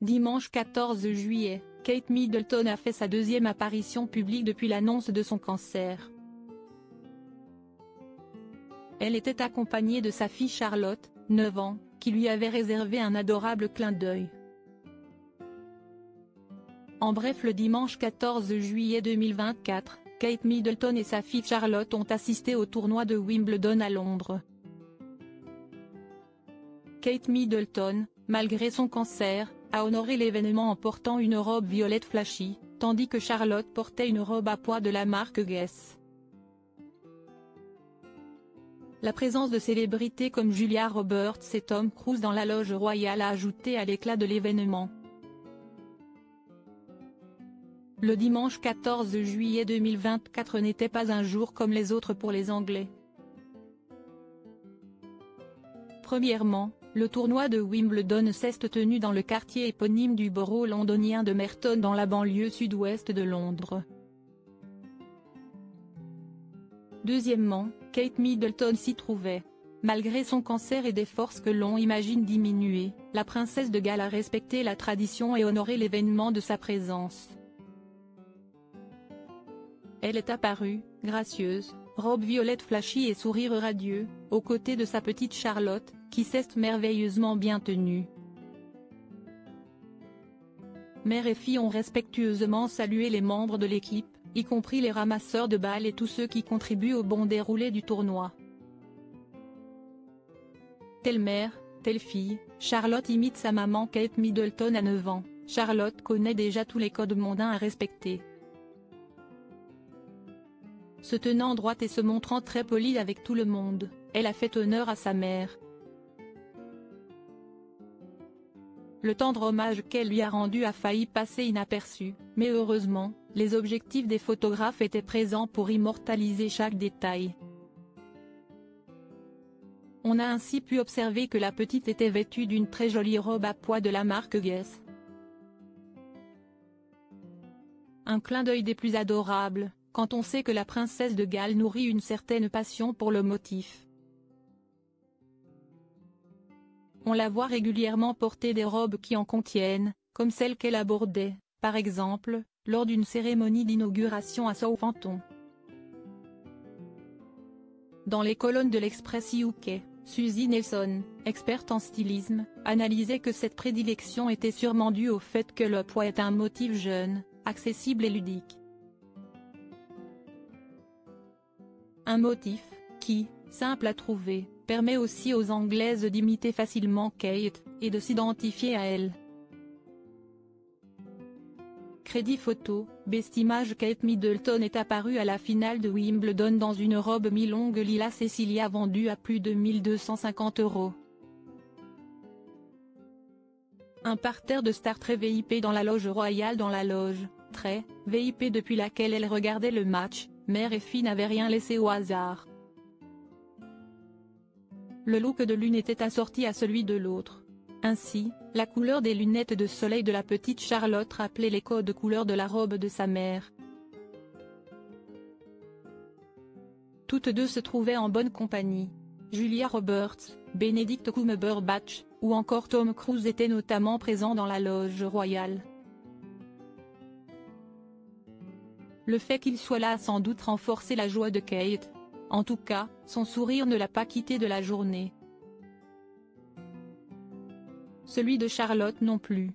Dimanche 14 juillet, Kate Middleton a fait sa deuxième apparition publique depuis l'annonce de son cancer. Elle était accompagnée de sa fille Charlotte, 9 ans, qui lui avait réservé un adorable clin d'œil. En bref, le dimanche 14 juillet 2024, Kate Middleton et sa fille Charlotte ont assisté au tournoi de Wimbledon à Londres. Kate Middleton, malgré son cancer, a honoré l'événement en portant une robe violette flashy, tandis que Charlotte portait une robe à pois de la marque Guess. La présence de célébrités comme Julia Roberts et Tom Cruise dans la loge royale a ajouté à l'éclat de l'événement. Le dimanche 14 juillet 2024 n'était pas un jour comme les autres pour les Anglais. Premièrement, le tournoi de Wimbledon s'est tenu dans le quartier éponyme du borough londonien de Merton dans la banlieue sud-ouest de Londres. Deuxièmement, Kate Middleton s'y trouvait. Malgré son cancer et des forces que l'on imagine diminuer, la princesse de Galles a respecté la tradition et honoré l'événement de sa présence. Elle est apparue, gracieuse, robe violette flashy et sourire radieux, aux côtés de sa petite Charlotte, qui s'est merveilleusement bien tenue. Mère et fille ont respectueusement salué les membres de l'équipe, y compris les ramasseurs de balles et tous ceux qui contribuent au bon déroulé du tournoi. Telle mère, telle fille, Charlotte imite sa maman Kate Middleton à 9 ans, Charlotte connaît déjà tous les codes mondains à respecter. Se tenant droite et se montrant très polie avec tout le monde, elle a fait honneur à sa mère. Le tendre hommage qu'elle lui a rendu a failli passer inaperçu, mais heureusement, les objectifs des photographes étaient présents pour immortaliser chaque détail. On a ainsi pu observer que la petite était vêtue d'une très jolie robe à pois de la marque Guess. Un clin d'œil des plus adorables, quand on sait que la princesse de Galles nourrit une certaine passion pour le motif. On la voit régulièrement porter des robes qui en contiennent, comme celle qu'elle abordait, par exemple, lors d'une cérémonie d'inauguration à Southampton. Dans les colonnes de l'Express UK, Suzy Nelson, experte en stylisme, analysait que cette prédilection était sûrement due au fait que le pois est un motif jeune, accessible et ludique. Un motif, qui, simple à trouver, permet aussi aux Anglaises d'imiter facilement Kate, et de s'identifier à elle. Crédit photo, Best Image. Kate Middleton est apparue à la finale de Wimbledon dans une robe mi-longue lilas Cecilia vendue à plus de 1 250 €. Un parterre de stars très VIP dans la loge royale. Dans la loge, très VIP depuis laquelle elle regardait le match, mère et fille n'avaient rien laissé au hasard. Le look de l'une était assorti à celui de l'autre. Ainsi, la couleur des lunettes de soleil de la petite Charlotte rappelait les codes couleurs de la robe de sa mère. Toutes deux se trouvaient en bonne compagnie. Julia Roberts, Benedict Cumberbatch, ou encore Tom Cruise étaient notamment présents dans la loge royale. Le fait qu'il soit là a sans doute renforcé la joie de Kate. En tout cas, son sourire ne l'a pas quitté de la journée. Celui de Charlotte non plus.